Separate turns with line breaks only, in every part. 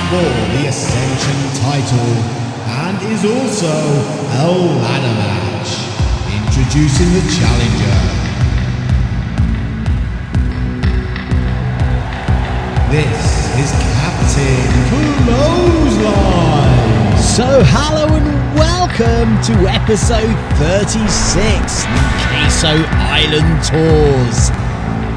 for the Ascension title and is also a ladder match. Introducing the challenger. This is Captain Clothesline.
So hello and welcome to episode 36, Queso Island Tours.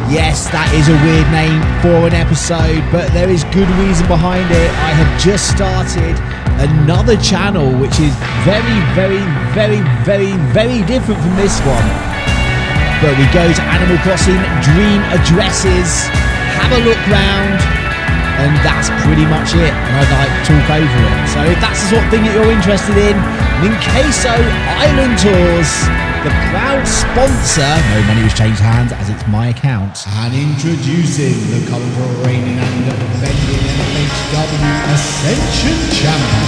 Yes, that is a weird name for an episode, but there is good reason behind it. I have just started another channel which is very different from this one. But we go to Animal Crossing Dream Addresses, have a look round, and that's pretty much it. And I'd like to talk over it. So if that's the sort of thing that you're interested in, then Queso Island Tours, the proud sponsor. No money was changed hands as it's my account.
And introducing the current reigning and defending NFHW Ascension Champion.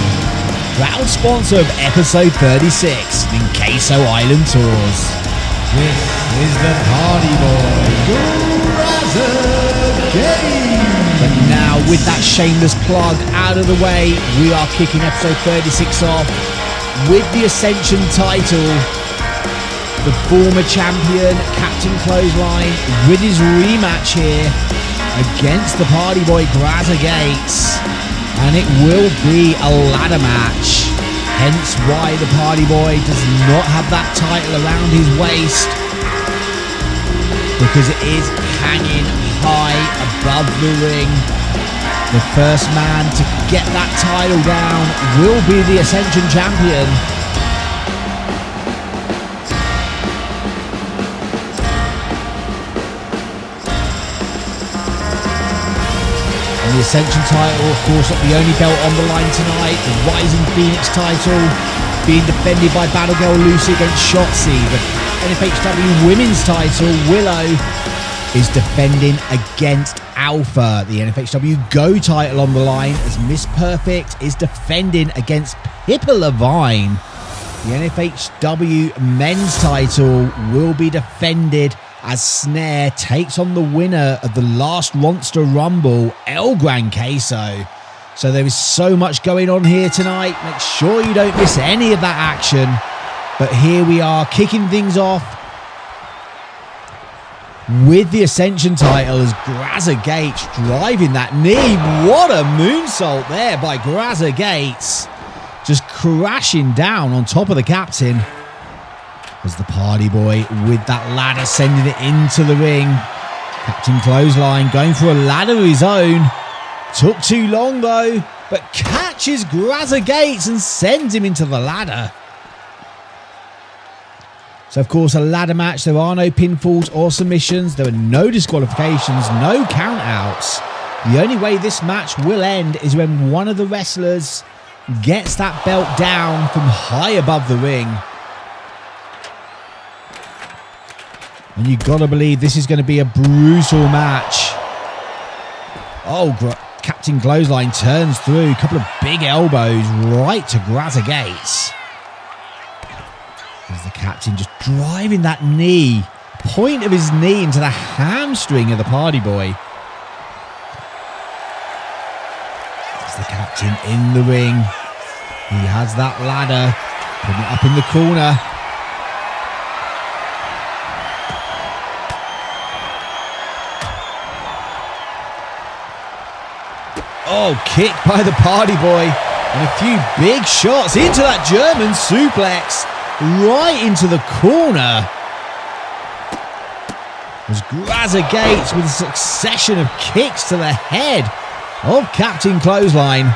Proud sponsor of episode 36, in Queso Island Tours.
This is the party boy, Grazza.
But now, with that shameless plug out of the way, we are kicking episode 36 off with the Ascension title. The former champion, Captain Clothesline, with his rematch here against the party boy, Grazza. And it will be a ladder match. Hence why the party boy does not have that title around his waist, because it is hanging high above the ring. The first man to get that title down will be the Ascension champion. And the Ascension title, of course, not the only belt on the line tonight. The Rising Phoenix title being defended by Battle Girl Lucy against Shotzi. The NFHW Women's title, Willow, is defending against Alpha. The NFHW Go title on the line as Miss Perfect is defending against Pipper. The NFHW Men's title will be defended as Snare takes on the winner of the last Ronster Rumble, Gran Queso. So there is so much going on here tonight. Make sure you don't miss any of that action. But here we are kicking things off with the Ascension title as Grazza driving that knee. What a moonsault there by Grazza. Just crashing down on top of the captain as the party boy with that ladder sending it into the ring. Captain Clothesline going for a ladder of his own. Took too long though, but catches Grazza and sends him into the ladder. So, of course, a ladder match. There are no pinfalls or submissions. There are no disqualifications, no countouts. The only way this match will end is when one of the wrestlers gets that belt down from high above the ring. And you've got to believe this is going to be a brutal match. Oh, Captain Clothesline turns through. A couple of big elbows right to Grazza. As the captain just driving that knee, point of his knee into the hamstring of the party boy. As the captain in the ring, he has that ladder, putting it up in the corner. Oh, kick by the party boy, and a few big shots into that German suplex. Right into the corner. As Grazza with a succession of kicks to the head of Captain Clothesline.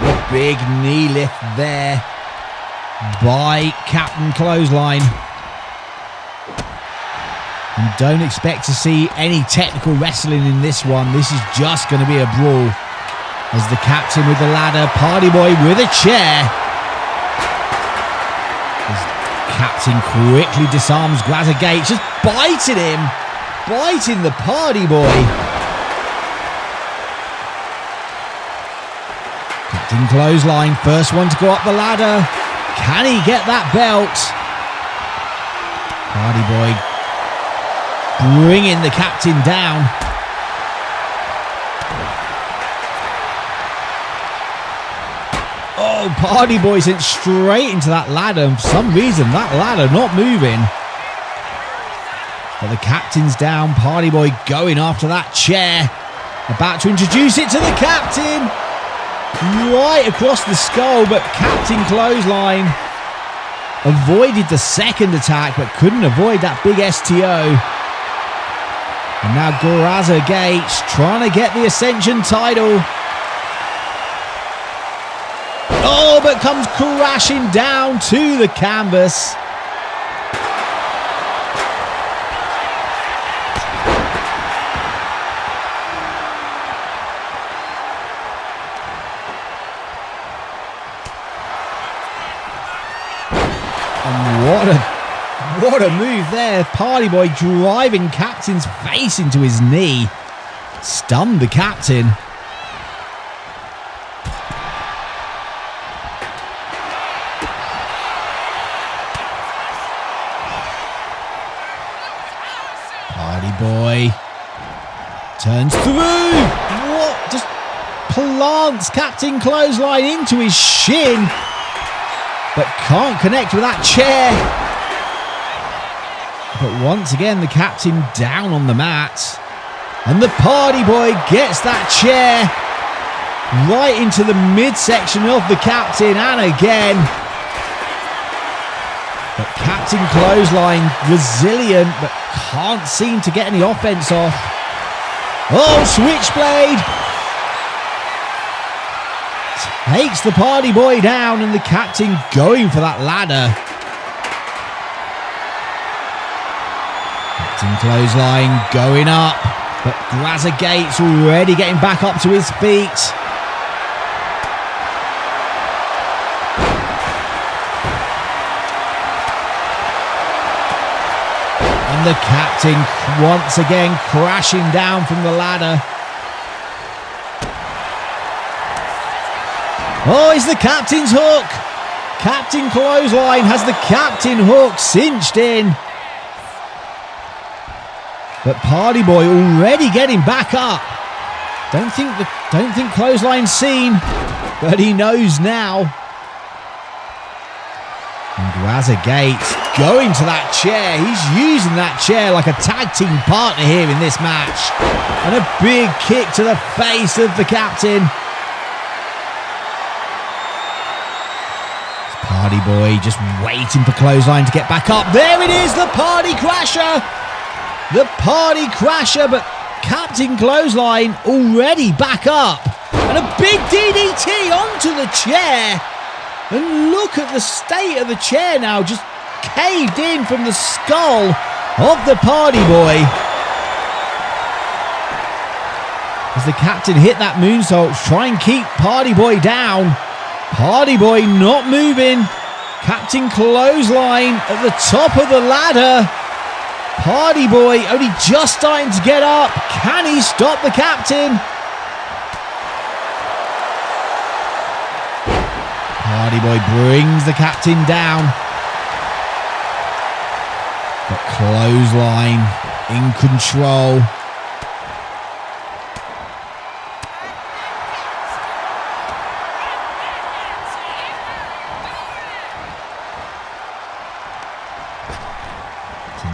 The big knee lift there by Captain Clothesline. And don't expect to see any technical wrestling in this one. This is just going to be a brawl. As the captain with the ladder, party boy with a chair. As captain quickly disarms Grazza just biting him. Biting the party boy. Captain Clothesline, first one to go up the ladder. Can he get that belt? Party Boy bringing the captain down. Oh, Party Boy sent straight into that ladder. And for some reason, that ladder not moving. But the captain's down. Party Boy going after that chair. About to introduce it to the captain. Right across the skull, but Captain Clothesline avoided the second attack, but couldn't avoid that big STO. And now Grazza Gates trying to get the Ascension title. Oh, but comes crashing down to the canvas. What a move there. Party Boy driving Captain's face into his knee. Stunned the Captain. Party Boy turns through. What? Just plants Captain Clothesline into his shin. But can't connect with that chair. But once again, the captain down on the mat. And the Party Boy gets that chair right into the midsection of the captain. And again. But Captain Clothesline, resilient, but can't seem to get any offense off. Oh, Switchblade. Takes the Party Boy down, and the captain going for that ladder. Captain Clothesline going up, but Grazza Gates already getting back up to his feet. And the captain once again crashing down from the ladder. Oh, it's the captain's hook. Captain Clothesline has the captain hook cinched in. But Party Boy already getting back up. Don't think Clothesline's seen, but he knows now. And Grazza Gates going to that chair. He's using that chair like a tag team partner here in this match. And a big kick to the face of the captain. Party Boy just waiting for Clothesline to get back up. There it is, the Party Crasher. The Party Crasher, but Captain Clothesline already back up. And a big DDT onto the chair. And look at the state of the chair now, just caved in from the skull of the Party Boy. As the captain hit that moonsault, try and keep Party Boy down. Party Boy not moving. Captain Clothesline at the top of the ladder. Party Boy only just starting to get up. Can he stop the captain? Party Boy brings the captain down. But Clothesline in control.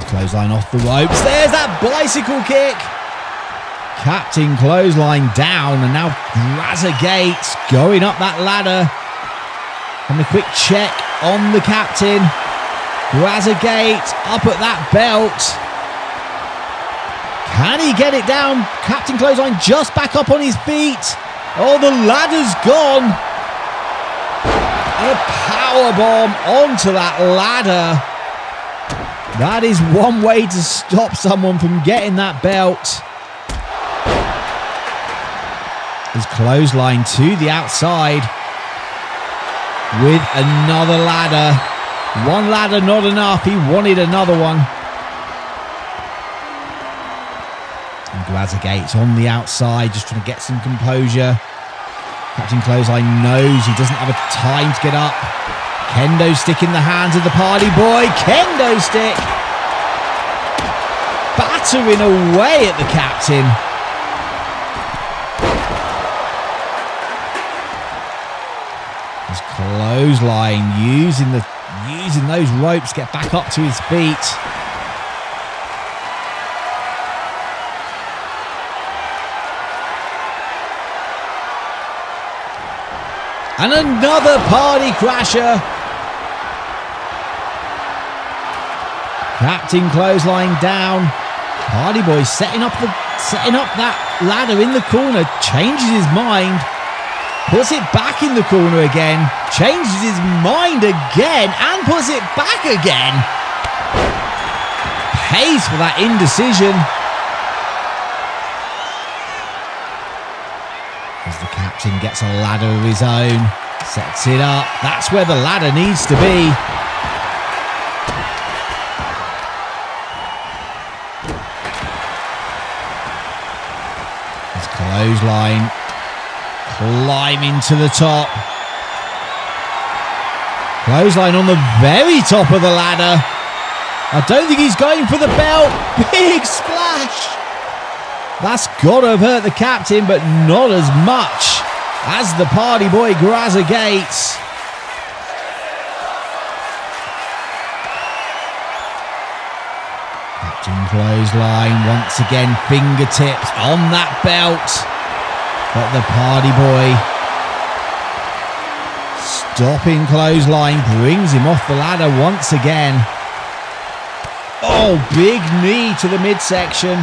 Clothesline off the ropes. There's that bicycle kick. Captain Clothesline down, and now Grazza Gates going up that ladder. And a quick check on the captain. Grazza Gates up at that belt. Can he get it down? Captain Clothesline just back up on his feet. Oh, the ladder's gone. And a powerbomb onto that ladder. That is one way to stop someone from getting that belt. His Clothesline to the outside with another ladder. One ladder not enough. He wanted another one. And Grazza Gates on the outside, just trying to get some composure. Captain Clothesline knows he doesn't have a time to get up. Kendo stick in the hands of the Party Boy. Kendo stick. battering away at the captain. His clothesline using those ropes, get back up to his feet. And another party crasher. Captain clothesline down. Party Boy setting up that ladder in the corner. Changes his mind. Puts it back in the corner again. Changes his mind again and puts it back again. Pays for that indecision. As the captain gets a ladder of his own. Sets it up. That's where the ladder needs to be. His clothesline. Climbing to the top. Clothesline on the very top of the ladder. I don't think he's going for the belt. Big splash. That's got to have hurt the captain, but not as much as the party boy Grazza Gates. Captain clothesline once again, fingertips on that belt. But the party boy stopping clothesline, brings him off the ladder once again. Oh, big knee to the midsection.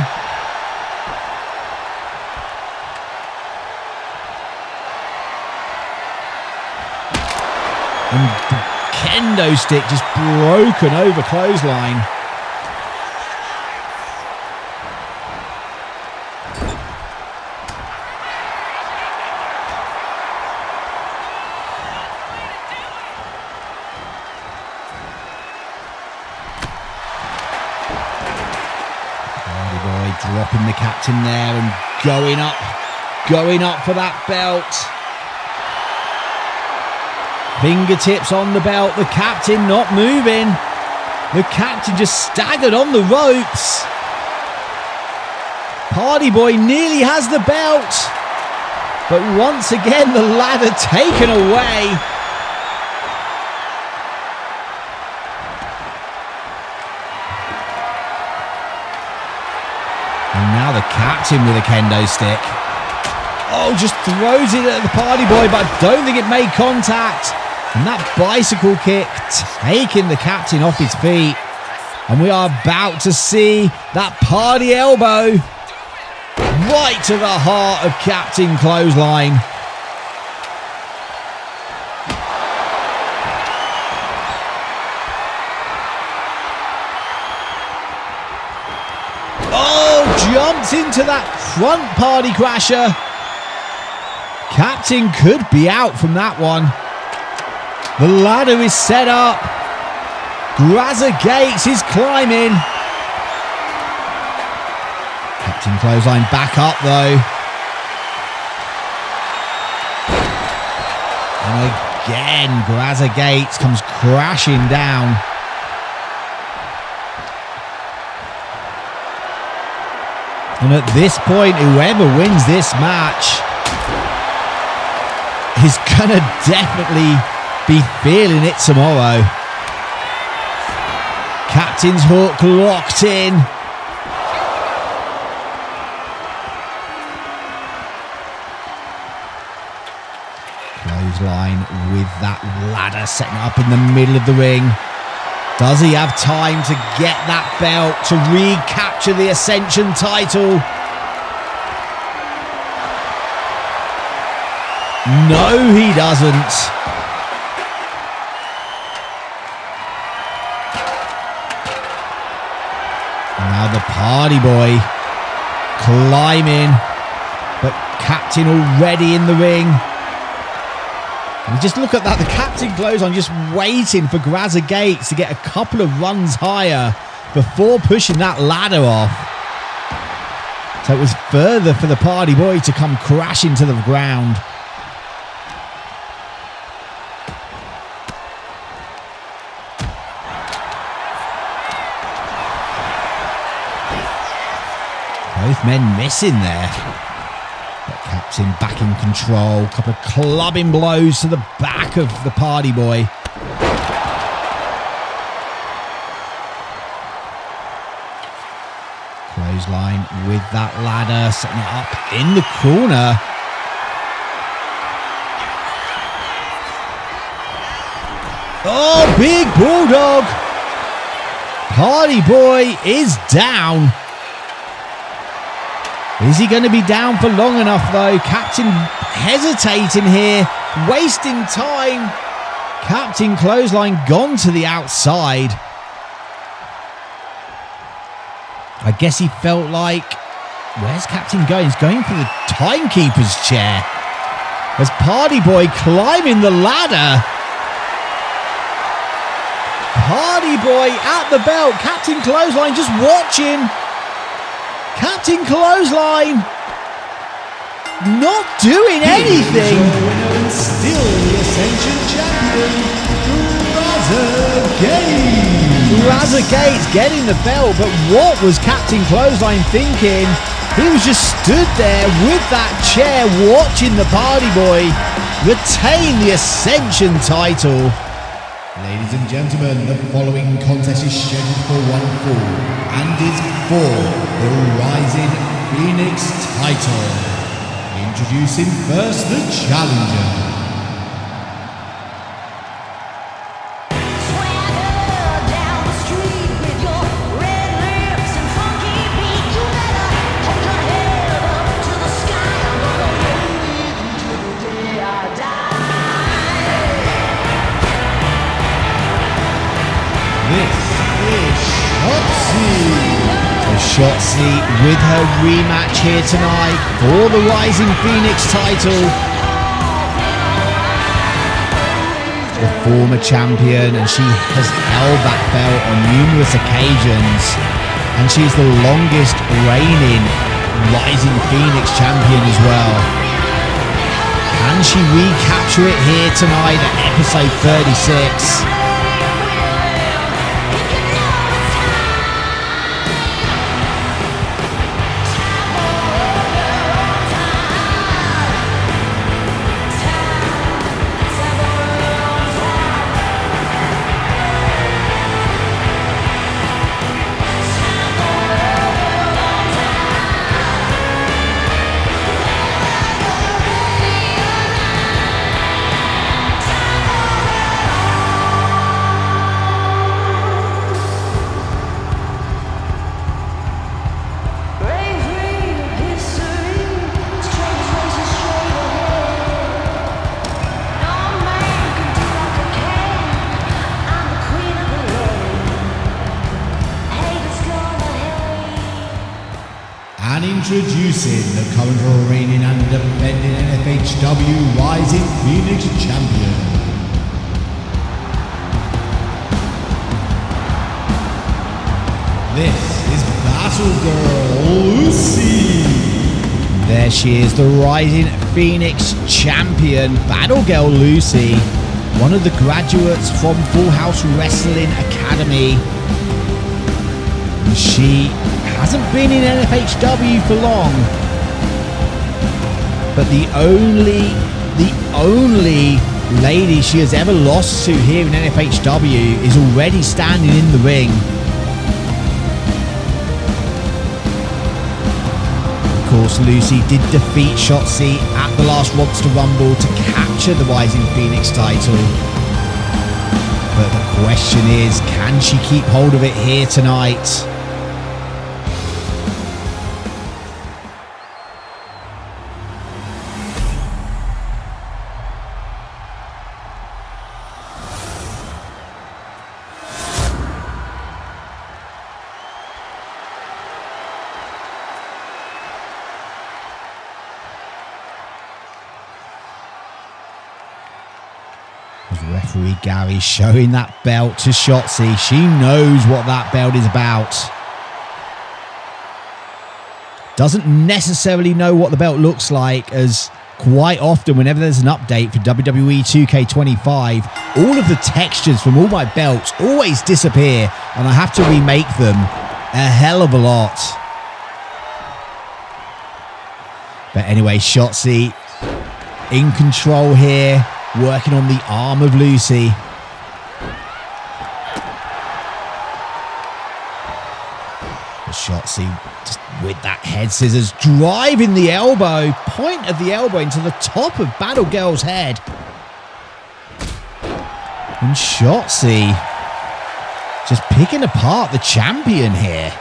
And the kendo stick just broken over clothesline. Dropping the captain there and going up for that belt. Fingertips on the belt, the captain not moving. The captain just staggered on the ropes. Party boy nearly has the belt, but once again the ladder taken away. And now the captain with a kendo stick. Oh, just throws it at the party boy, but I don't think it made contact. And that bicycle kick taking the captain off his feet. And we are about to see that party elbow right to the heart of Captain Clothesline. Jumps into that front party crasher. Captain could be out from that one. The ladder is set up. Grazza Gates is climbing. Captain Clothesline back up though. And again, Grazza Gates comes crashing down. And at this point, whoever wins this match is going to definitely be feeling it tomorrow. Captain's hook locked in. Clothesline with that ladder setting up in the middle of the ring. Does he have time to get that belt to recapture the Ascension title? No, he doesn't. And now the party boy climbing, but Captain already in the ring. And just look at that, the captain Clothesline just waiting for Grazza Gates to get a couple of runs higher before pushing that ladder off. So it was further for the party boy to come crashing to the ground. Both men missing there. But Captain back in control. Couple of clubbing blows to the back of the party boy. Clothesline with that ladder, setting it up in the corner. Oh, big bulldog. Party boy is down. Is he going to be down for long enough though? Captain hesitating here, wasting time. Captain Clothesline gone to the outside. I guess he felt like, where's Captain going? He's going for the timekeeper's chair. As Party Boy climbing the ladder. Party Boy at the belt. Captain Clothesline just watching. Captain Clothesline not doing anything.
Still the Ascension champion,
Grazza getting the belt, but what was Captain Clothesline thinking? He was just stood there with that chair watching the Party Boy retain the Ascension title.
Ladies and gentlemen, the following contest is scheduled for one fall and is for the Rising Phoenix title. Introducing first the challenger.
Shotzi with her rematch here tonight for the Rising Phoenix title. The former champion, and she has held that belt on numerous occasions, and she's the longest reigning Rising Phoenix champion as well. Can she recapture it here tonight at episode 36?
Introducing the current reigning and defending NFHW Rising Phoenix champion. This is Battle Girl Lucy.
There she is, the Rising Phoenix champion, Battle Girl Lucy, one of the graduates from Full House Wrestling Academy. And she hasn't been in NFHW for long, but the only lady she has ever lost to here in NFHW is already standing in the ring. Of course, Lucy did defeat Shotzi at the last Rochester Rumble to capture the Rising Phoenix title. But the question is, can she keep hold of it here tonight? Referee Gary showing that belt to Shotzi. She knows what that belt is about. Doesn't necessarily know what the belt looks like, as quite often whenever there's an update for WWE 2K25, all of the textures from all my belts always disappear and I have to remake them a hell of a lot. But anyway, Shotzi in control here, working on the arm of Lucy. But Shotzi just with that head scissors, driving the elbow, point of the elbow into the top of Battle Girl's head. And Shotzi just picking apart the champion here.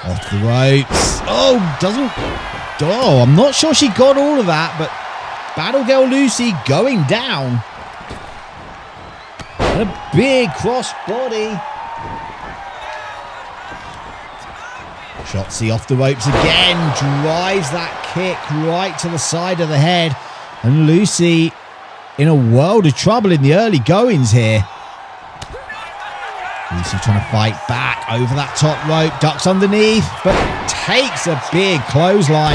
Off the ropes. Oh, doesn't... Oh, I'm not sure she got all of that, but Battle Girl Lucy going down. And a big crossbody. Shotzi off the ropes again. Drives that kick right to the side of the head. And Lucy in a world of trouble in the early goings here. Lucy trying to fight back over that top rope. Ducks underneath, but takes a big clothesline.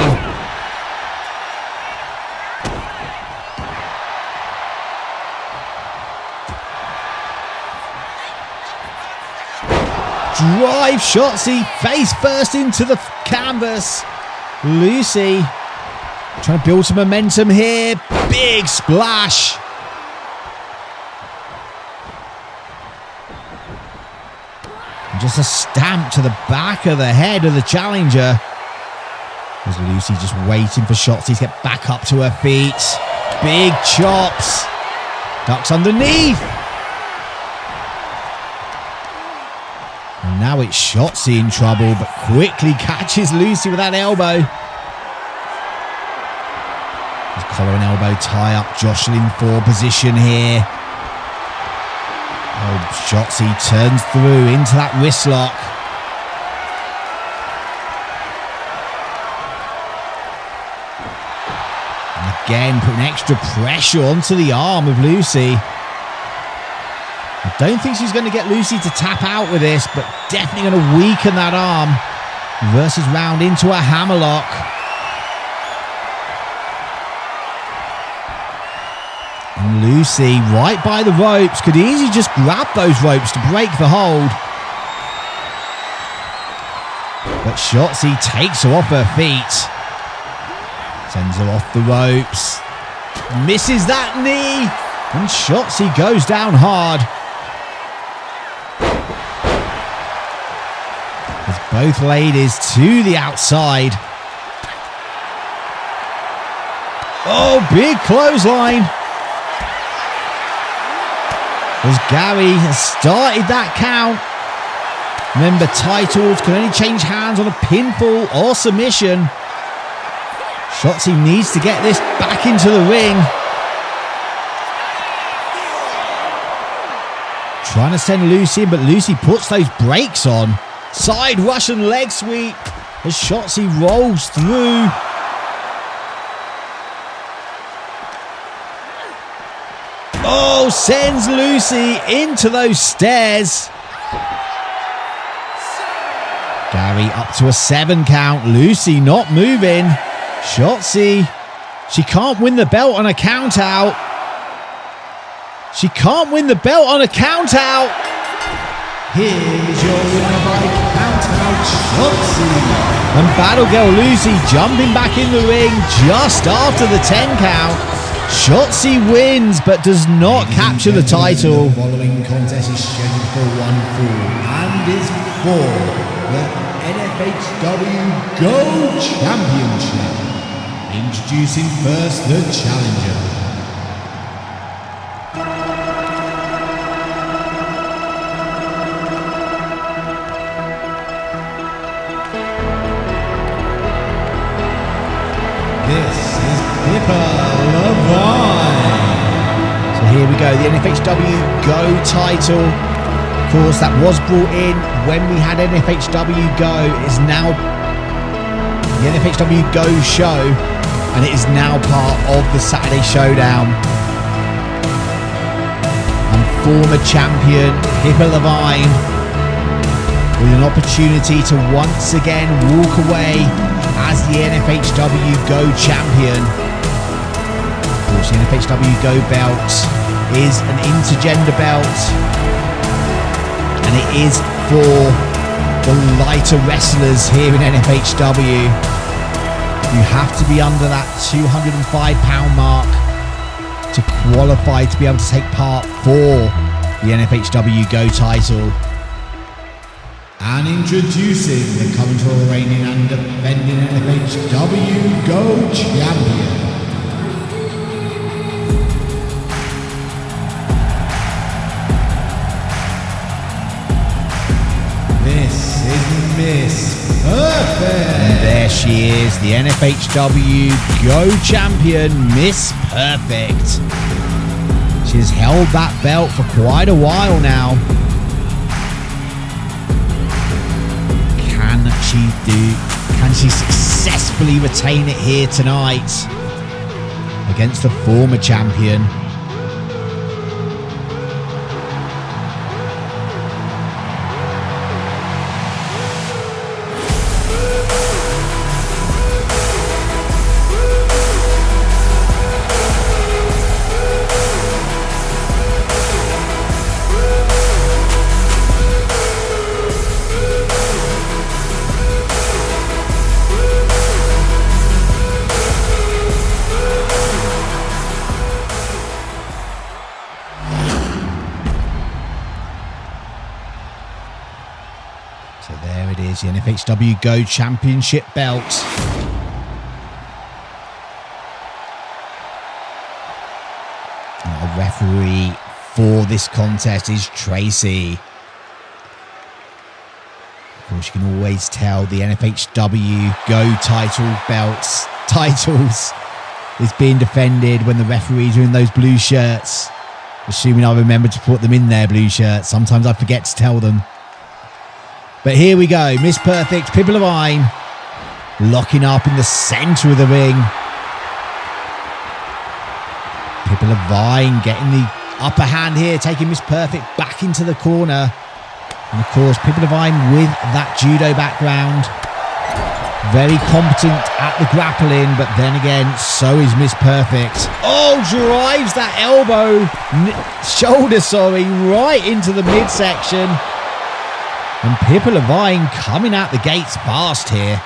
Drive Shotzi face first into the canvas. Lucy trying to build some momentum here. Big splash. And just a stamp to the back of the head of the challenger. As Lucy just waiting for Shotzi to get back up to her feet. Big chops. Ducks underneath. And now it's Shotzi in trouble, but quickly catches Lucy with that elbow. Collar and elbow tie up, jostling for position here. Oh, Shotzi turns through into that wrist lock. And again, putting extra pressure onto the arm of Lucy. I don't think she's going to get Lucy to tap out with this, but definitely going to weaken that arm. Reverses round into a hammerlock. And Lucy, right by the ropes, could easily just grab those ropes to break the hold. But Shotzi takes her off her feet. Sends her off the ropes. Misses that knee. And Shotzi goes down hard. As both ladies to the outside. Oh, big clothesline. As Gary has started that count. Remember, titles can only change hands on a pinfall or submission. Shotzi needs to get this back into the ring. Trying to send Lucy in, but Lucy puts those brakes on. Side Russian leg sweep as Shotzi rolls through. Oh, sends Lucy into those stairs. Gary up to a 7 count. Lucy not moving. Shotzi, she can't win the belt on a count out. She can't win the belt on a count out.
Here's your winner by count out, Shotzi.
And Battle Girl Lucy jumping back in the ring just after the 10 count. Shotzi wins, but does not capture the title.
The following contest is scheduled for one fall and is for the NFHW Go Championship. Introducing first the challenger. This is Pipper.
So here we go, the NFHW Go title. Of course, that was brought in when we had NFHW Go. It is now the NFHW Go show, and it is now part of the Saturday Showdown. And former champion Pipper Levine with an opportunity to once again walk away as the NFHW Go champion. Of course, the NFHW Go belt is an intergender belt, and it is for the lighter wrestlers here in NFHW. You have to be under that £205 mark to qualify to be able to take part for the NFHW Go title.
And introducing the current reigning and defending NFHW Go champion, this is Miss Perfect.
And there she is, the NFHW Go champion, Miss Perfect. She has held that belt for quite a while now. Can she successfully retain it here tonight against the former champion? So there it is, the NFHW Go Championship belt. And the referee for this contest is Tracy. Of course, you can always tell the NFHW Go titles is being defended when the referees are in those blue shirts. Assuming I remember to put them in their blue shirts. Sometimes I forget to tell them. But here we go, Miss Perfect, Pipper Levine, locking up in the centre of the ring. Pipper Levine getting the upper hand here, taking Miss Perfect back into the corner. And of course, Pipper Levine with that judo background. Very competent at the grappling, but then again, so is Miss Perfect. Oh, drives that shoulder, right into the midsection. And Pipper Levine coming out the gates fast here.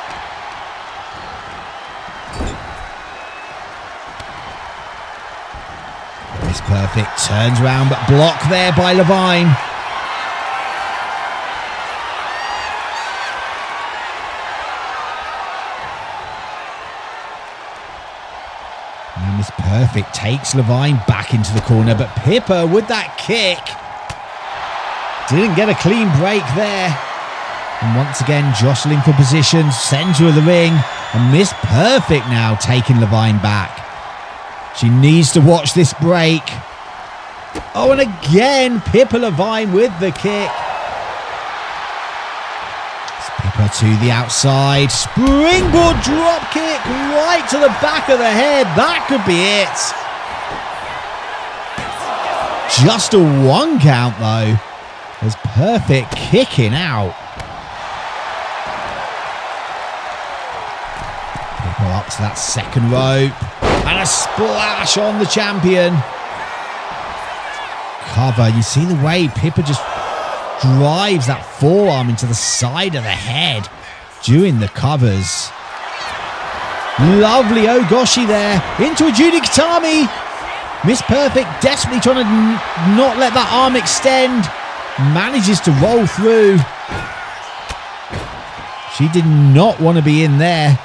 Miss Perfect turns around, but blocked there by Levine. And Miss Perfect takes Levine back into the corner, but Pipper with that kick. Didn't get a clean break there. And once again, jostling for position, centre of the ring. And Miss Perfect now taking Levine back. She needs to watch this break. Oh, and again, Pipper Levine with the kick. It's Pipper to the outside. Springboard drop kick right to the back of the head. That could be it. Just a 1 count though. There's Perfect kicking out. Pipper up to that second rope. And a splash on the champion. Cover. You see the way Pipper just drives that forearm into the side of the head during the covers. Lovely Ogoshi there. Into a Judy Katami. Miss Perfect desperately trying to not let that arm extend. Manages to roll through. She did not want to be in there.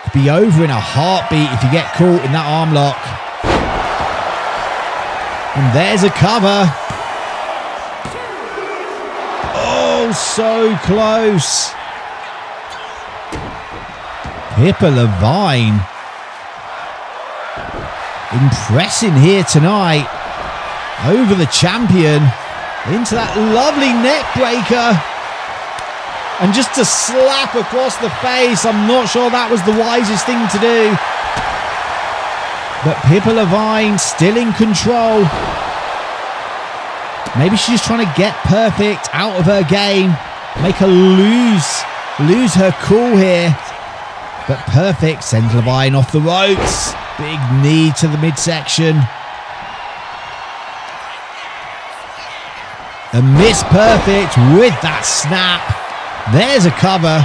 Could be over in a heartbeat if you get caught in that arm lock. And there's a cover. Oh, so close. Pipper Levine impressing here tonight over the champion. Into that lovely neck breaker. And just to slap across the face. I'm not sure that was the wisest thing to do. But Pipper Levine still in control. Maybe she's just trying to get Perfect out of her game. Make her lose her cool here. But Perfect sends Levine off the ropes. Big knee to the midsection. And Miss Perfect with that snap. There's a cover.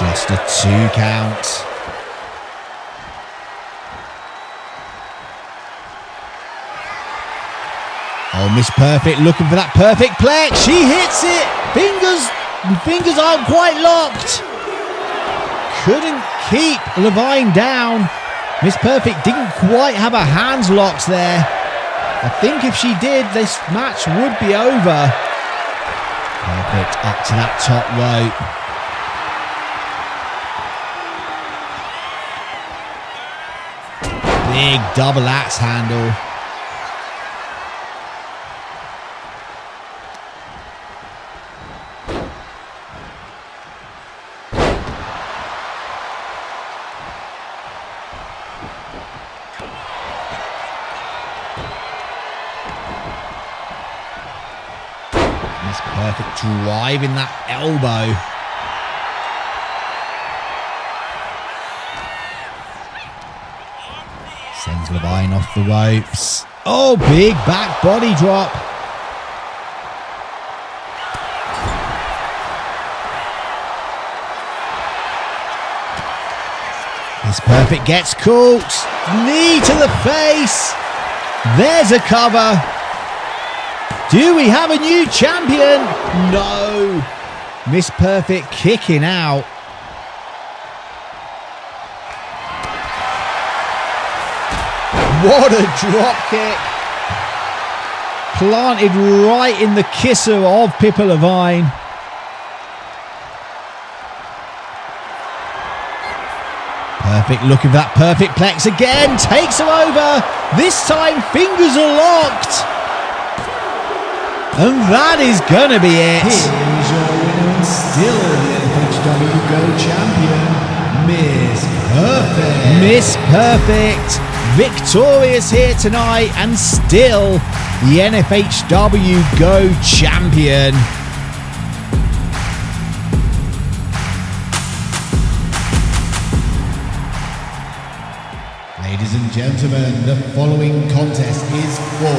Just a 2 count. Oh, Miss Perfect looking for that perfect plex. She hits it. Fingers aren't quite locked. Couldn't keep Levine down. Miss Perfect didn't quite have her hands locked there. I think if she did, this match would be over. Perfect up to that top rope. Big double axe handle. Perfect driving that elbow. Sends Levine off the ropes. Oh, big back body drop. Miss Perfect gets caught. Knee to the face. There's a cover. Do we have a new champion? No. Miss Perfect kicking out. What a drop kick. Planted right in the kisser of Pipper Levine. Perfect looking for that perfect plex again. Takes her over. This time fingers are locked. And that is going to be it.
Here's your winner and still the NFHW Go Champion, Miss Perfect.
Miss Perfect, victorious here tonight and still the NFHW Go Champion.
Ladies and gentlemen, the following contest is for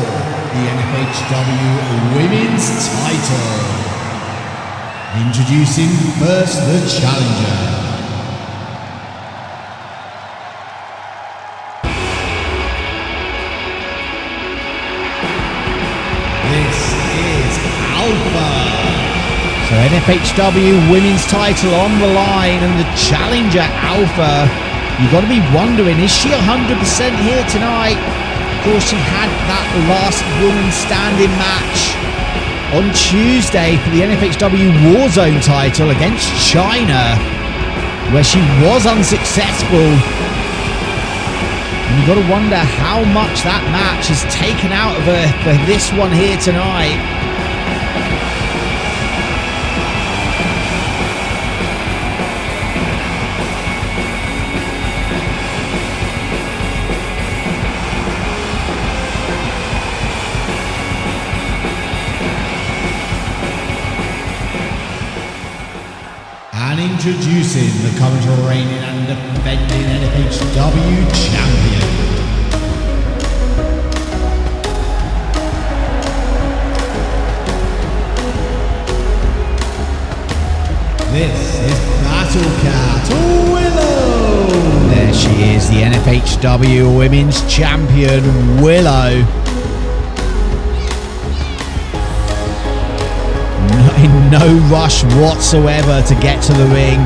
the NFHW Women's title. Introducing first the challenger. This is Alpha.
So NFHW Women's title on the line and the challenger Alpha. You've got to be wondering, is she 100% here tonight? Of course, she had that last woman standing match on Tuesday for the NFHW Warzone title against China, where she was unsuccessful. And you've got to wonder how much that match has taken out of her for this one here tonight.
Introducing the current reigning and defending NFHW champion. This is Battle Cat Willow.
There she is, the NFHW Women's Champion, Willow. No rush whatsoever to get to the ring.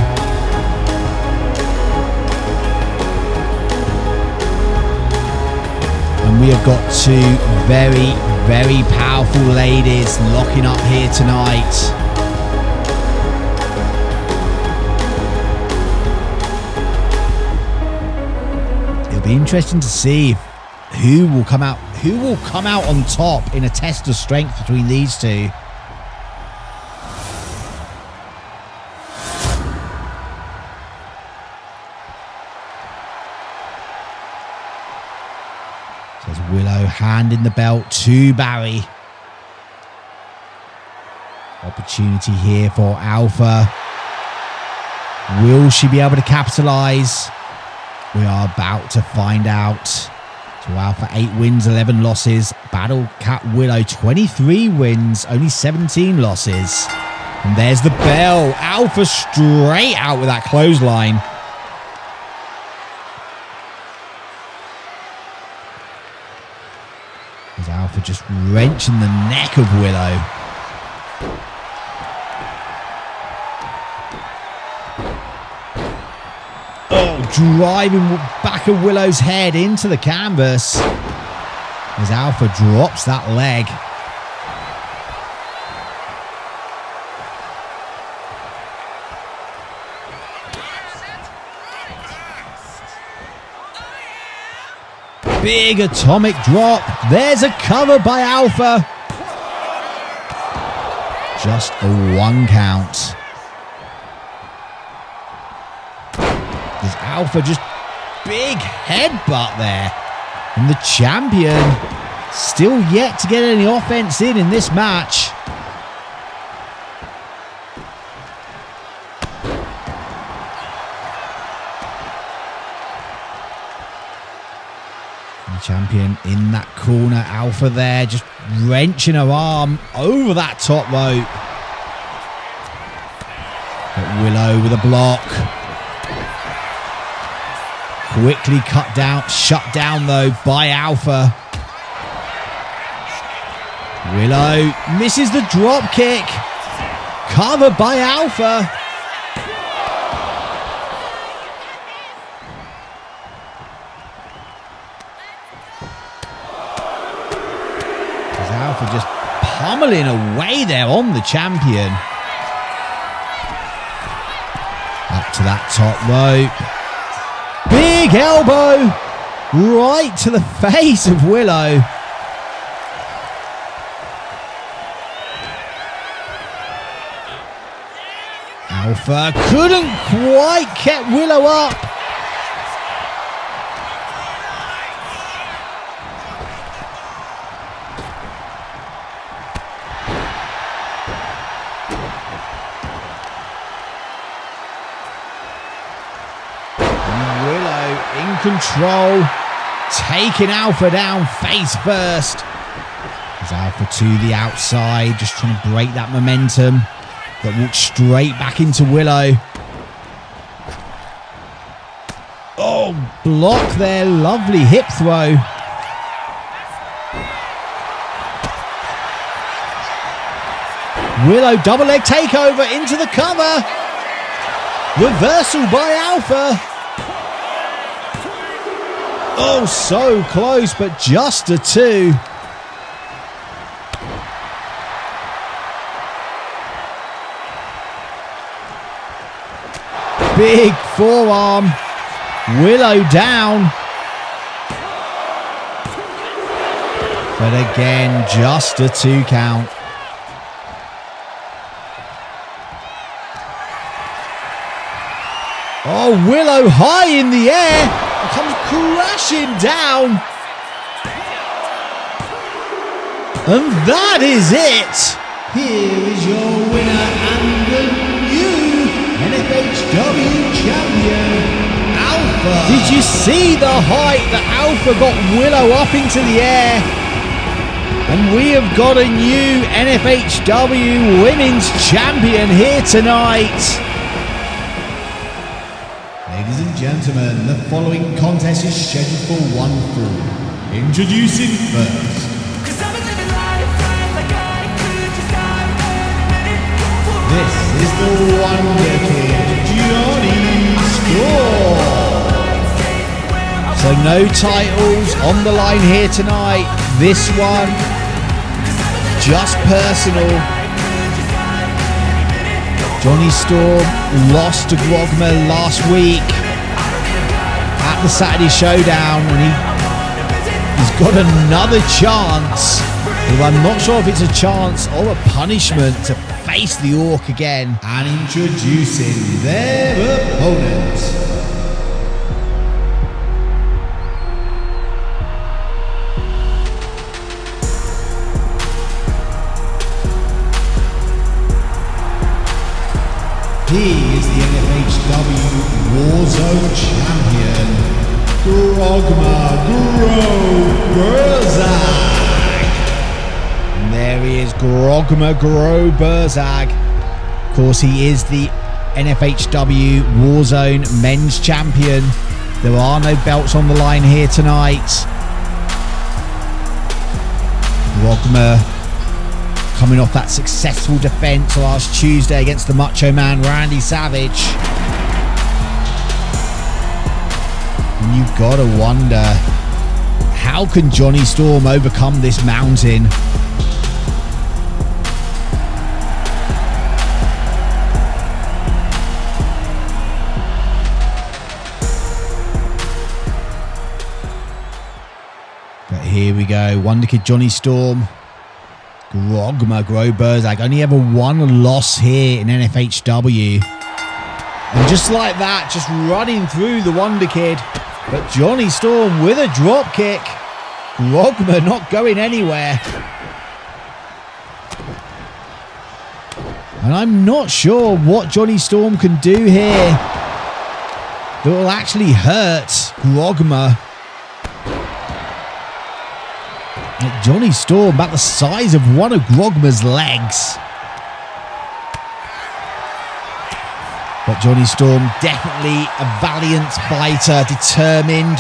And we have got two very, very powerful ladies locking up here tonight. It'll be interesting to see who will come out on top in a test of strength between these two. Willow handing the belt to Barry. Opportunity here for Alpha. Will she be able to capitalise? We are about to find out. So Alpha 8 wins, 11 losses. Battle Cat Willow 23 wins, only 17 losses. And there's the bell. Alpha straight out with that clothesline. There's Alpha just wrenching the neck of Willow. Oh, driving back of Willow's head into the canvas. As Alpha drops that leg. Big atomic drop. There's a cover by Alpha. Just a 1 count. There's Alpha, just big headbutt there. And the champion still yet to get any offense in this match. The champion in that corner. Alpha there, just wrenching her arm over that top rope. But Willow with a block. Quickly cut down, shut down though by Alpha. Willow misses the drop kick. Covered by Alpha. There's Alpha just pummeling away there on the champion. Up to that top rope. Big elbow right to the face of Willow. Alpha couldn't quite get Willow up. In control, taking Alpha down face first. There's Alpha to the outside, just trying to break that momentum, but walks straight back into Willow. Oh, block there, lovely hip throw. Willow double leg takeover into the cover. Reversal by Alpha. Oh, so close, but just a 2. Big forearm. Willow down. But again, just a 2 count. Oh, Willow high in the air. Comes crashing down. And that is it.
Here is your winner and the new NFHW champion, Alpha.
Did you see the height that Alpha got Willow up into the air? And we have got a new NFHW women's champion here tonight.
Ladies and gentlemen, the following contest is scheduled for 1 fall. Introducing first. This is the Wonder Kid, Jonny Score.
So no titles on the line here tonight. This one, just personal. Jonny Storm lost to Grogmar last week at the Saturday Showdown, and he's got another chance. Well, I'm not sure if it's a chance or a punishment to face the Orc again.
And introducing their opponent. He is the NFHW Warzone champion, Grogmar Gro-Burzag.
And there he is, Grogmar Gro-Burzag. course, he is the NFHW Warzone Men's Champion. There are no belts on the line here tonight. Grogmar coming off that successful defense last Tuesday against the Macho Man Randy Savage. And you've got to wonder, how can Johnny Storm overcome this mountain? But here we go, Wonder Kid Johnny Storm. Grogmar, Gro-Burzag, only ever one loss here in NFHW. And just like that, just running through the Wonder Kid. But Johnny Storm with a drop kick. Grogmar not going anywhere. And I'm not sure what Johnny Storm can do here that will actually hurt Grogmar. Johnny Storm about the size of one of Grogmar's legs. But Johnny Storm definitely a valiant fighter, determined.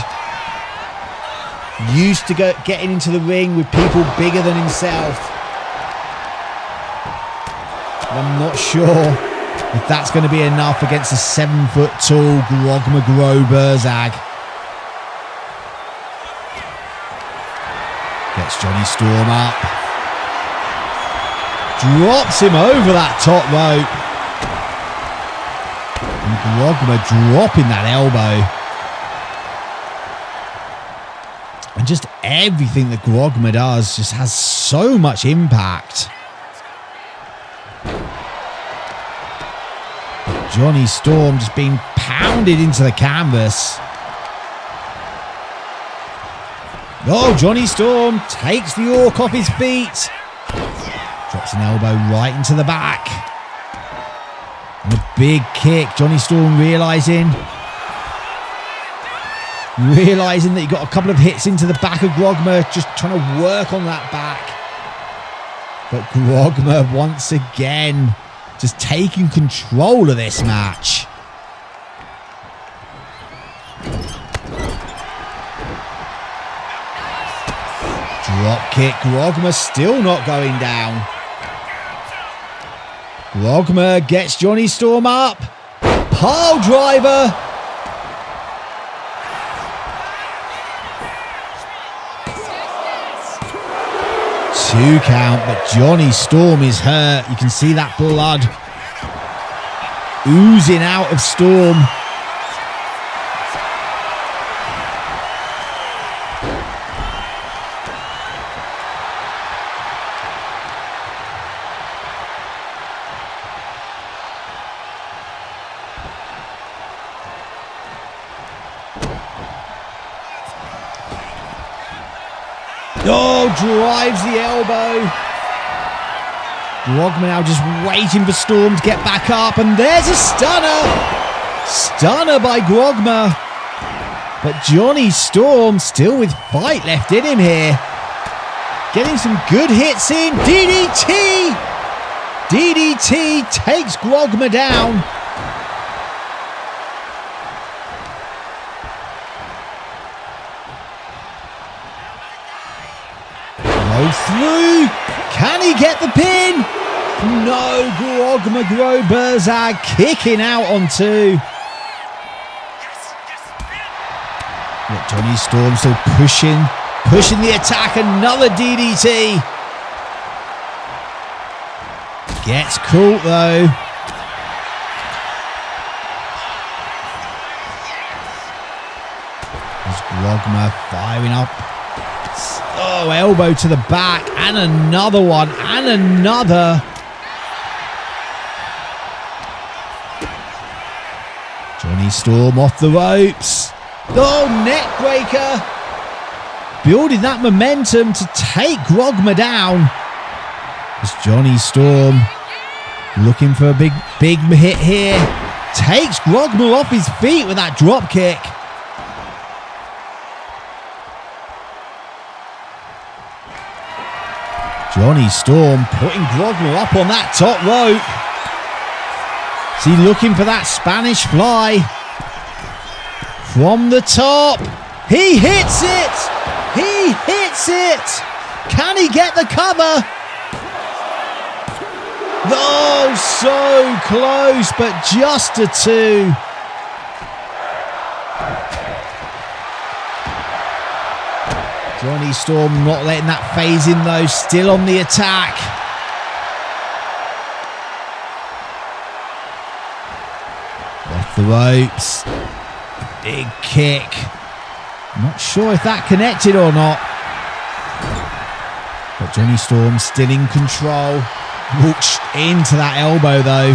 Used to getting into the ring with people bigger than himself. And I'm not sure if that's going to be enough against a 7-foot-tall Grogmar Gro-Burzag. Gets Johnny Storm up. Drops him over that top rope. And Grogmar dropping that elbow. And just everything that Grogmar does just has so much impact. Johnny Storm just being pounded into the canvas. Oh, Johnny Storm takes the orc off his feet. Drops an elbow right into the back. And a big kick. Johnny Storm realising that he got a couple of hits into the back of Grogmar, just trying to work on that back. But Grogmar once again just taking control of this match. Drop kick, Grogmar still not going down. Grogmar gets Johnny Storm up. Pile driver. Two count, but Johnny Storm is hurt. You can see that blood oozing out of Storm. Oh, drives the elbow. Grogmar now just waiting for Storm to get back up. And there's a stunner. Stunner by Grogmar. But Johnny Storm still with fight left in him here. Getting some good hits in. DDT. DDT takes Grogmar down. Through. Can he get the pin? No, Grogmar Gro-Burzag kicking out on two. Look, Johnny Storm still pushing the attack. Another DDT. Gets caught though. There's Grogmar firing up. Oh, elbow to the back, and another one, and another. Johnny Storm off the ropes. Oh, neck breaker. Building that momentum to take Grogmar down. As Johnny Storm looking for a big hit here. Takes Grogmar off his feet with that drop kick. Johnny Storm putting Grogmar up on that top rope. Is he looking for that Spanish fly? From the top. He hits it. He hits it. Can he get the cover? Oh, so close, but just a 2. Johnny Storm not letting that phase in though, still on the attack. Off the ropes. Big kick. Not sure if that connected or not. But Johnny Storm still in control. Walks into that elbow though.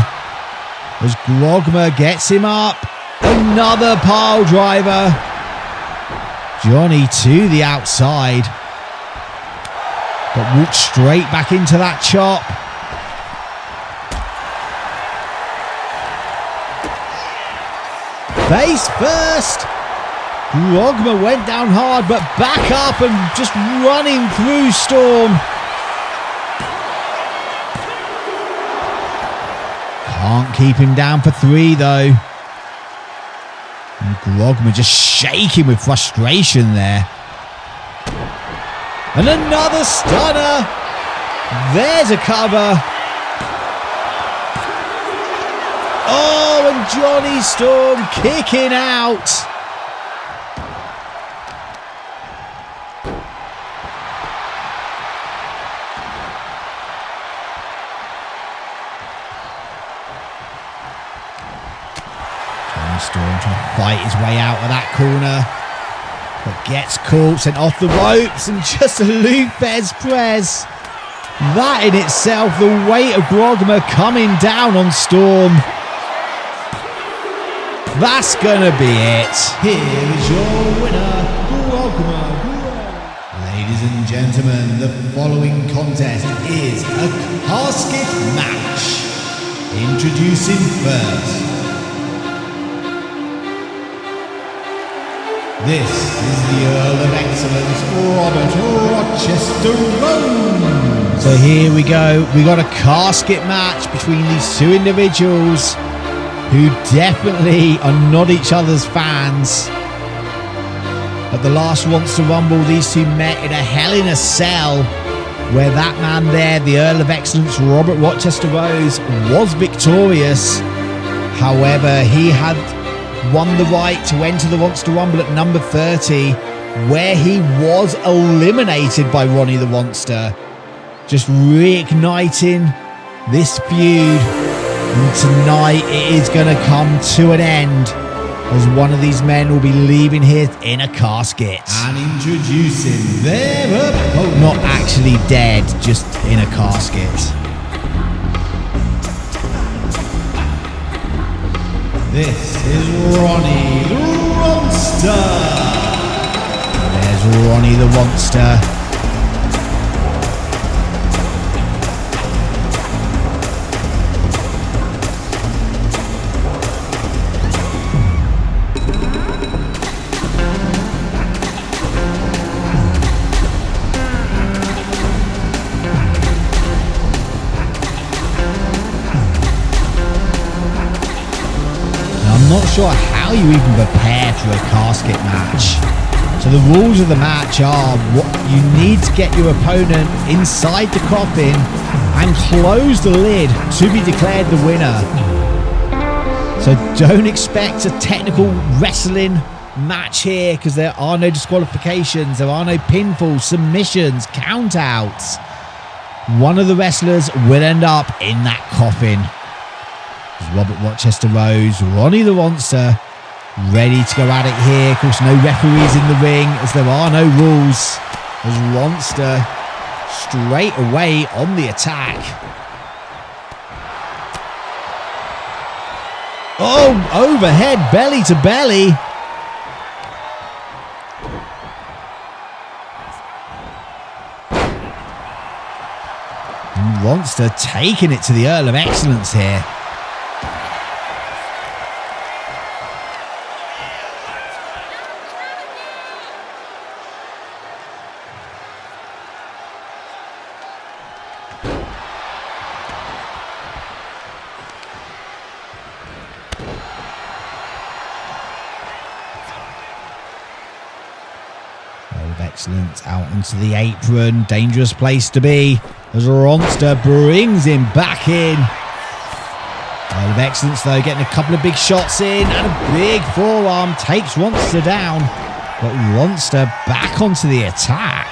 As Grogmar gets him up. Another pile driver. Johnny to the outside. But walks straight back into that chop. Face first. Grogmar went down hard, but back up and just running through Storm. Can't keep him down for 3 though. And Grogmar just shaking with frustration there. And another stunner. There's a cover. Oh, and Johnny Storm kicking out. Storm trying to fight his way out of that corner, but gets caught, sent off the ropes, and just a Lupez press. That in itself, the weight of Grogmar coming down on Storm. That's gonna be it.
Here is your winner, Grogmar. Ladies and gentlemen, the following contest is a casket match. Introducing first. This is the Earl of Excellence, Robert Rochester-Rose.
So here we go. We got a casket match between these 2 individuals who definitely are not each other's fans. At the last Ronster Rumble, these 2 met in a Hell in a Cell, where that man there, the Earl of Excellence, Robert Rochester-Rose, was victorious. However, he had won the right to enter the Ronster Rumble at number 30, where he was eliminated by Ronnie the Ronster. Just reigniting this feud. And tonight it is going to come to an end, as one of these men will be leaving here in a casket.
And introducing their opponent.
Not actually dead, just in a casket.
This is Ronnie the Ronster.
There's Ronnie the Ronster. Not sure how you even prepare for a casket match. So the rules of the match are you need to get your opponent inside the coffin and close the lid to be declared the winner. So don't expect a technical wrestling match here, because there are no disqualifications, there are no pinfalls, submissions, countouts. One of the wrestlers will end up in that coffin. Robert Rochester-Rose, Ronnie the Ronster, ready to go at it here. Of course, no referees in the ring, as there are no rules. As Ronster straight away on the attack. Oh, overhead, belly to belly. And Ronster taking it to the Earl of Excellence here. Excellence out onto the apron. Dangerous place to be as Ronster brings him back in. Earl of Excellence, though, getting a couple of big shots in and a big forearm takes Ronster down. But Ronster back onto the attack.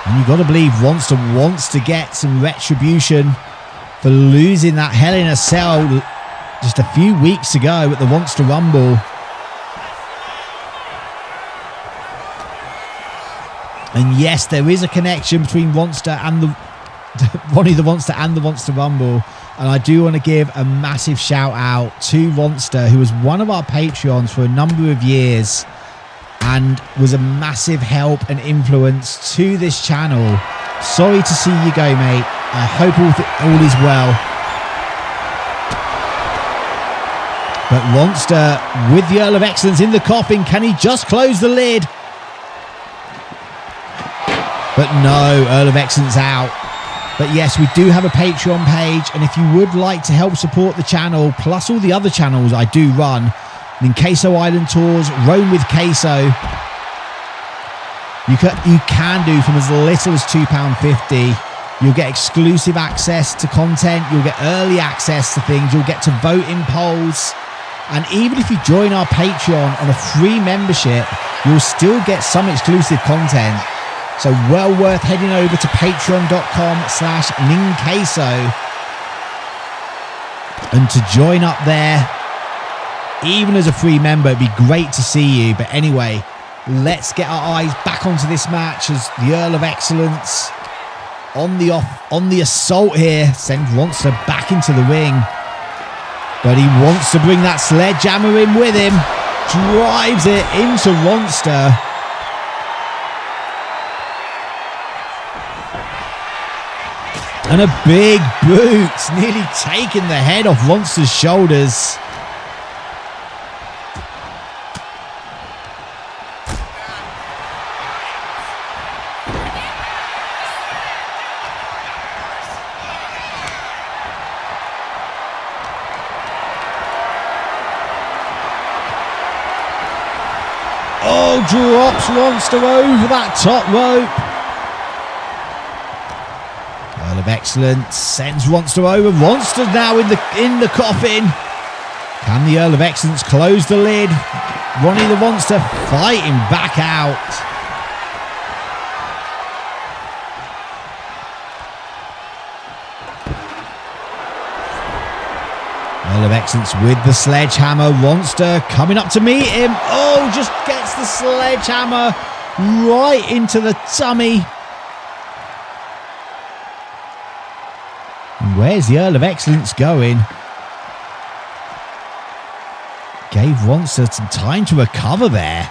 And you've got to believe Ronster wants to get some retribution for losing that Hell in a Cell just a few weeks ago at the Ronster Rumble. And yes, there is a connection between Ronster and the Ronnie the Ronster and the Ronster Rumble. And I do want to give a massive shout out to Ronster, who was one of our Patreons for a number of years and was a massive help and influence to this channel. Sorry to see you go, mate. I hope all is well. But Ronster with the Earl of Excellence in the coffin. Can he just close the lid? But no, Earl of Excellence out. But yes, we do have a Patreon page, and if you would like to help support the channel, plus all the other channels I do run, then Queso Island Tours, Roam with Queso, you can do from as little as £2.50. You'll get exclusive access to content, you'll get early access to things, you'll get to vote in polls, and even if you join our Patreon on a free membership, you'll still get some exclusive content. So well worth heading over to patreon.com/NingQueso and to join up there, even as a free member. It'd be great to see you. But anyway, let's get our eyes back onto this match as the Earl of Excellence on the assault here sends Ronster back into the ring. But he wants to bring that sledgehammer in with him. Drives it into Ronster. And a big boot, nearly taking the head off Ronster's shoulders. Oh, drops Ronster over that top rope. Of Excellence sends Ronster over. Ronster now in the coffin. Can the Earl of Excellence close the lid? Ronnie the Ronster fighting back out. Earl of Excellence with the sledgehammer. Ronster coming up to meet him. Oh, just gets the sledgehammer right into the tummy. Where's the Earl of Excellence going? Gave Ronster some time to recover there,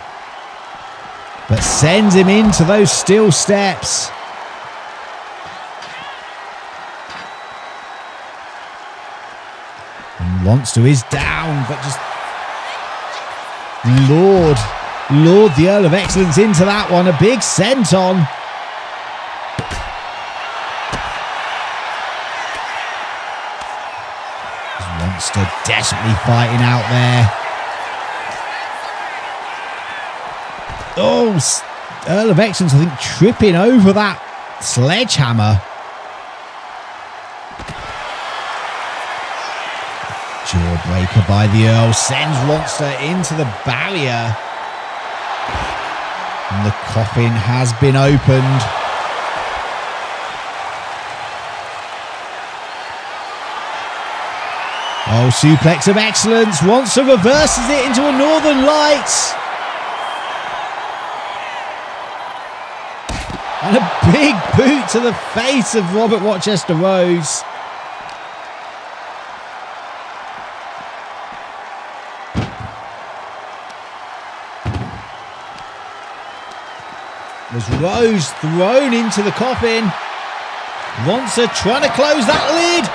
but sends him into those steel steps. And Ronster is down, but just Lord the Earl of Excellence into that one. A big senton. Ronster desperately fighting out there. Oh, Earl of Excellence, I think, tripping over that sledgehammer. Jawbreaker by the Earl sends Ronster into the barrier. And the coffin has been opened. Oh, suplex of excellence. Ronster reverses it into a Northern Lights. And a big boot to the face of Robert Rochester-Rose. There's Rose thrown into the coffin. Ronster trying to close that lid.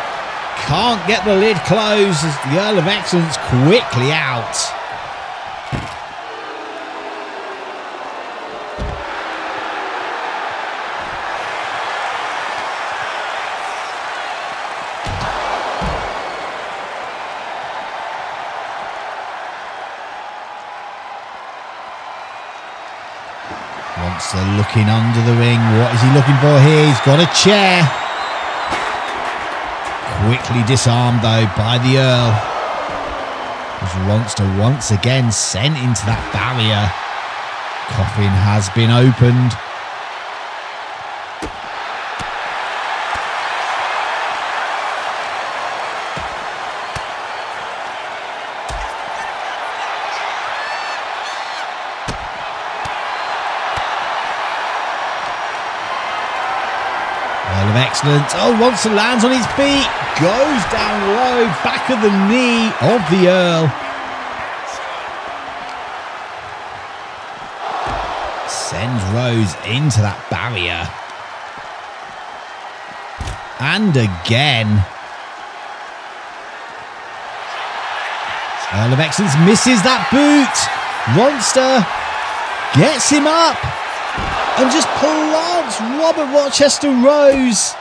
Can't get the lid closed as the Earl of Excellence quickly out. looking under the ring. What is he looking for here? He's got a chair. Quickly disarmed, though, by the Earl. As Ronster once again sent into that barrier. Coffin has been opened. Of excellence. Oh, Ronster lands on his feet, goes down low, back of the knee of the Earl. Sends Rose into that barrier. And again. Earl of Excellence misses that boot. Ronster gets him up. And just plants Robert Rochester-Rose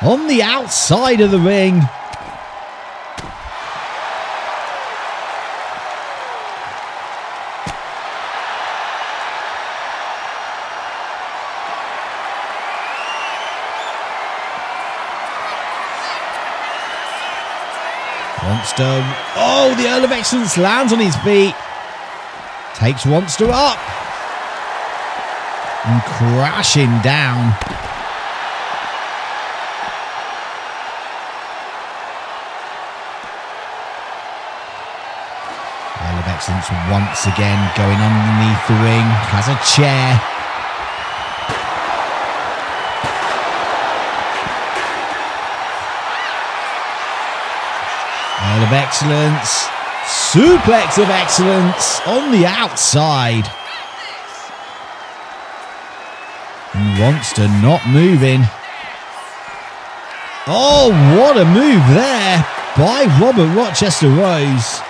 on the outside of the ring. Ronster. Oh, the Earl of Excellence lands on his feet. Takes Ronster up. And crashing down. Earl of Excellence once again going underneath the ring. Has a chair. Earl of Excellence. Suplex of Excellence on the outside. And Ronster not moving. Oh, what a move there by Robert Rochester-Rose.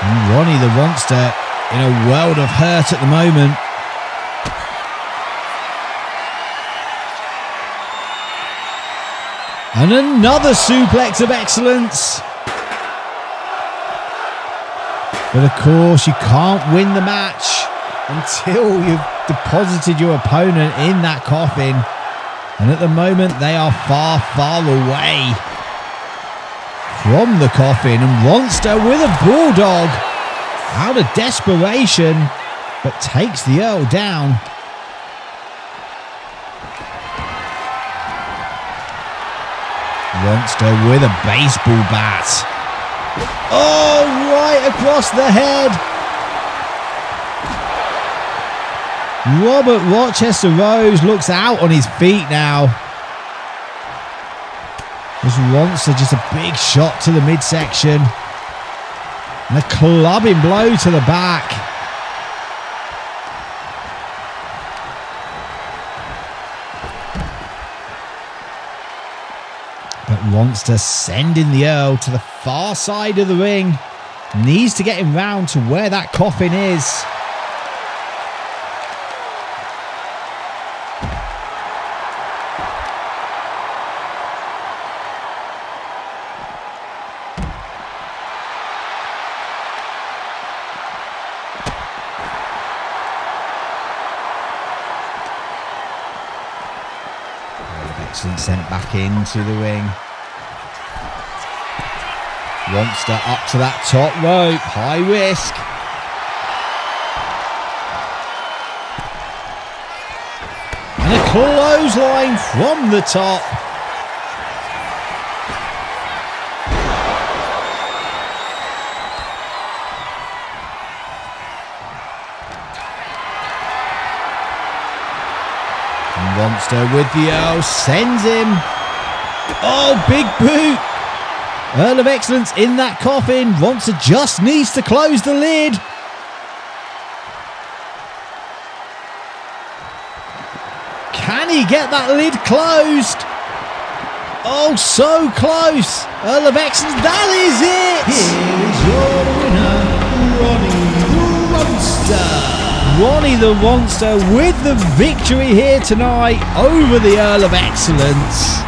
And Ronnie the Ronster in a world of hurt at the moment. And another suplex of excellence. But of course, you can't win the match until you've deposited your opponent in that coffin. And at the moment, they are far, far away from the coffin. And Ronster with a bulldog out of desperation, but takes the Earl down. Ronster with a baseball bat. Oh, right across the head. Robert Rochester-Rose looks out on his feet now. As Ronster just a big shot to the midsection. And a clubbing blow to the back. But Ronster sending the Earl to the far side of the ring. Needs to get him round to where that coffin is. Sent back into the ring. Ronster up to that top rope. High risk. And a clothesline from the top. Ronster with the Earl, sends him. Oh, big boot. Earl of Excellence in that coffin. Ronster just needs to close the lid. Can he get that lid closed? Oh, so close. Earl of Excellence, that is it.
Here's your winner, Ronnie Ronster.
Ronnie the Ronster with the victory here tonight over the Earl of Excellence.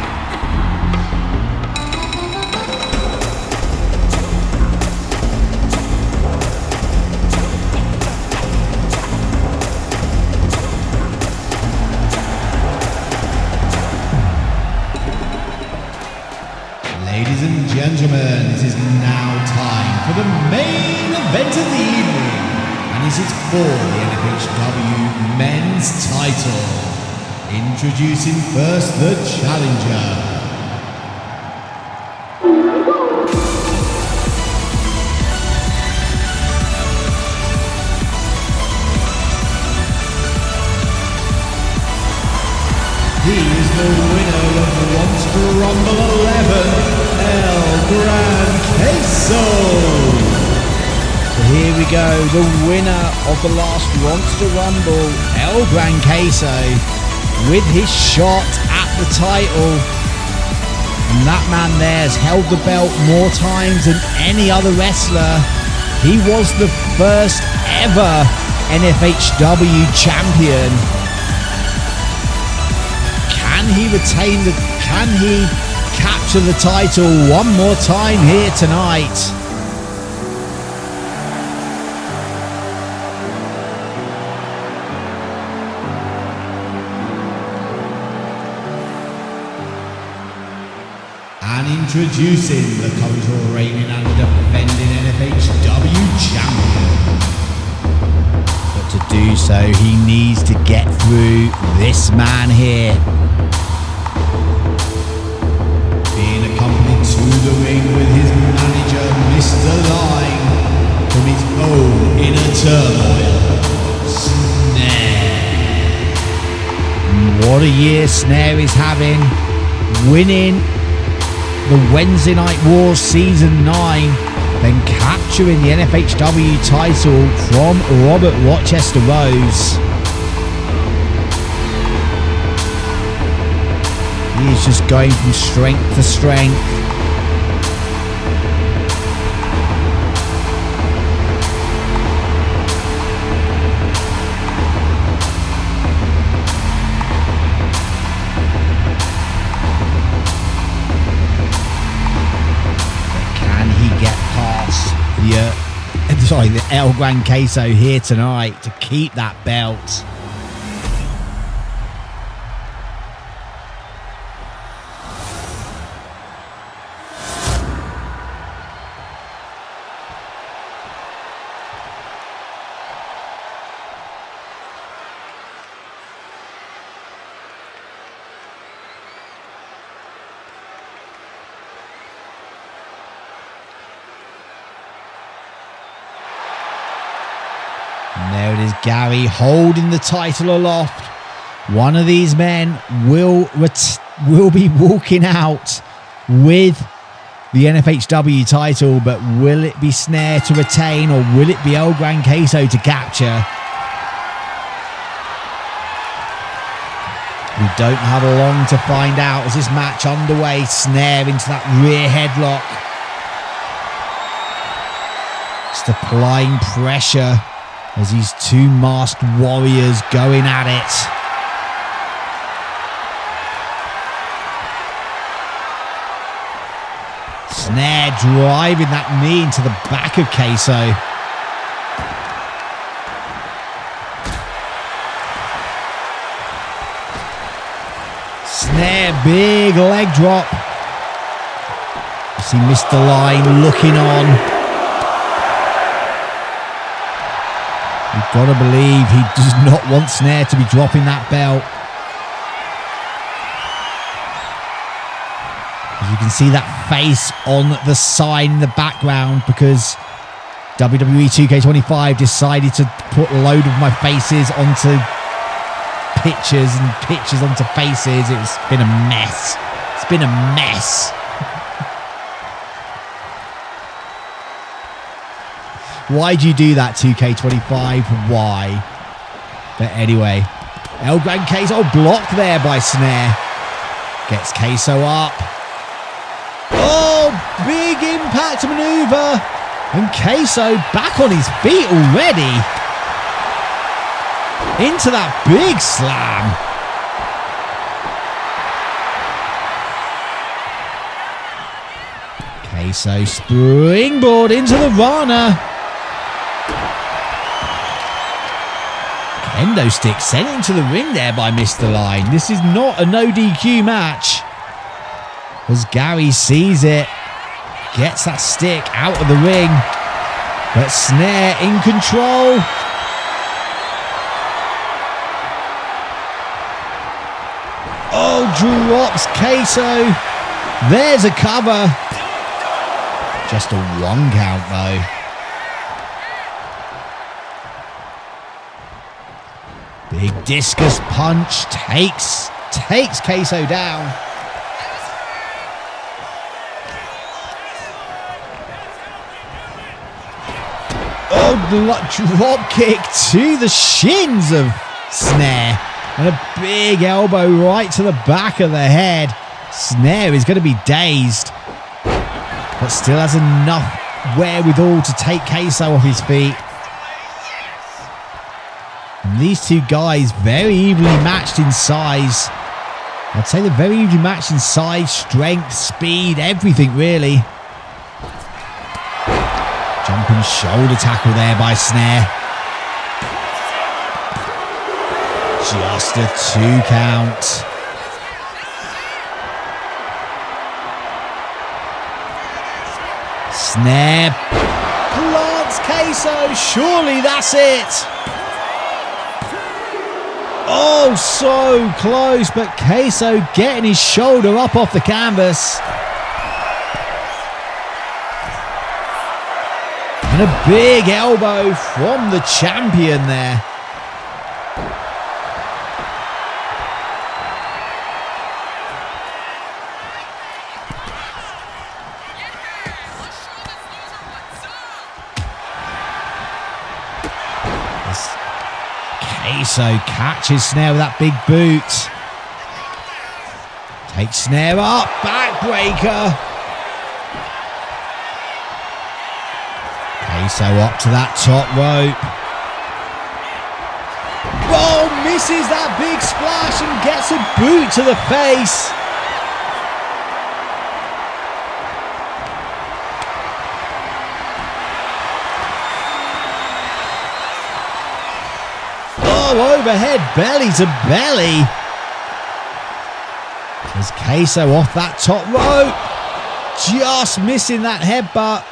for the NFHW men's title. Introducing first the challenger. He is the winner of the Ronster Rumble 11, Gran Queso.
So here we go, the winner of the last Ronster Rumble, Gran Queso, with his shot at the title. And that man there has held the belt more times than any other wrestler. He was the first ever NFHW champion. Can he capture the title one more time here tonight?
And introducing the current reigning and defending NFHW champion.
But to do so, he needs to get through this man here.
Being accompanied to the ring with his manager, Mr. Line, from his own inner turmoil, Snare.
What a year Snare is having, winning the Wednesday Night Wars Season 9, then capturing the NFHW title from Rochester-Rose. He's just going from strength to strength. Can he get past the Gran Queso here tonight to keep that belt? And there it is, Gary holding the title aloft. One of these men will be walking out with the NFHW title, but will it be Snare to retain or will it be Gran Queso to capture? We don't have long to find out as this match underway. Snare into that rear headlock. Just applying pressure as these two masked warriors going at it. Snare driving that knee into the back of Queso. Snare, big leg drop. You see Mr. Line looking on. You've got to believe he does not want Snare to be dropping that belt. As you can see that face on the sign in the background, because WWE 2K25 decided to put a load of my faces onto pictures and pictures onto faces. It's been a mess. It's been a mess. Why do you do that, 2K25? Why? But anyway, Gran Queso blocked there by Snare. Gets Queso up. Oh, big impact maneuver. And Queso back on his feet already. Into that big slam. Queso springboard into the Rana. Kendo stick sent into the ring there by Mr. Line. This is not a no DQ match. As Gary sees it, gets that stick out of the ring. But Snare in control. Oh, drops Queso. There's a cover. Just a 1 count though. Big discus punch takes Queso down. Oh, drop kick to the shins of Snare. And a big elbow right to the back of the head. Snare is going to be dazed, but still has enough wherewithal to take Queso off his feet. And these two guys very evenly matched in size. I'd say they're very evenly matched in size, strength, speed, everything really. Jumping shoulder tackle there by Snare. Just a 2 count. Snare plants Queso. Surely that's it. Oh, so close, but Queso getting his shoulder up off the canvas. And a big elbow from the champion there. Queso catches Snare with that big boot. Takes Snare up, backbreaker. Queso up to that top rope. Oh, misses that big splash and gets a boot to the face. Overhead belly to belly. There's Queso off that top rope. Just missing that headbutt.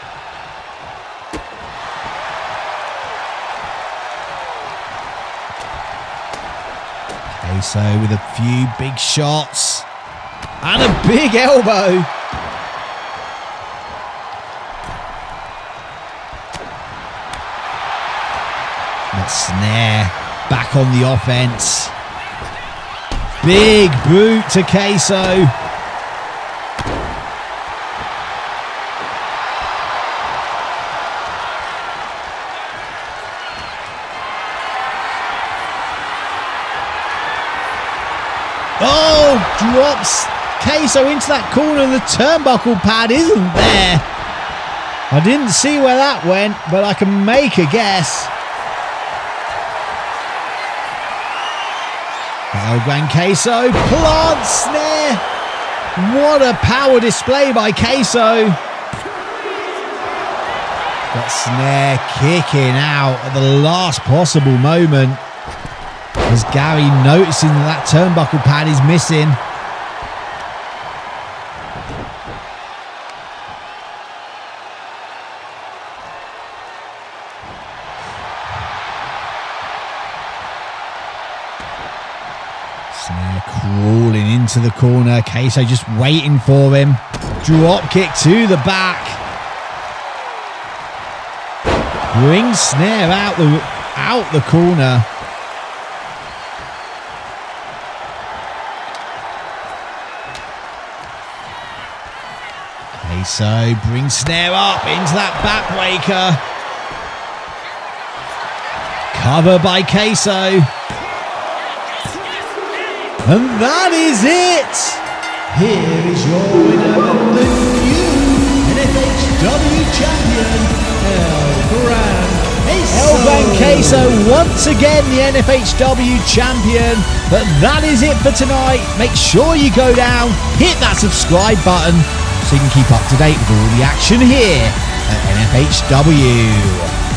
Queso with a few big shots. And a big elbow. That's Snare. Back on the offense. Big boot to Queso. Oh, drops Queso into that corner. The turnbuckle pad isn't there. I didn't see where that went, but I can make a guess. Gran Queso plants Snare. What a power display by Queso. Got Snare kicking out at the last possible moment. As Gary noticing that turnbuckle pad is missing. Snare crawling into the corner. Queso just waiting for him. Drop kick to the back. Brings Snare out the corner. Queso brings Snare up into that backbreaker. Cover by Queso. And that is it! Here is your winner and the new NFHW champion, Gran Queso. Once again the NFHW champion. But that is it for tonight. Make sure you go down, hit that subscribe button so you can keep up to date with all the action here at NFHW.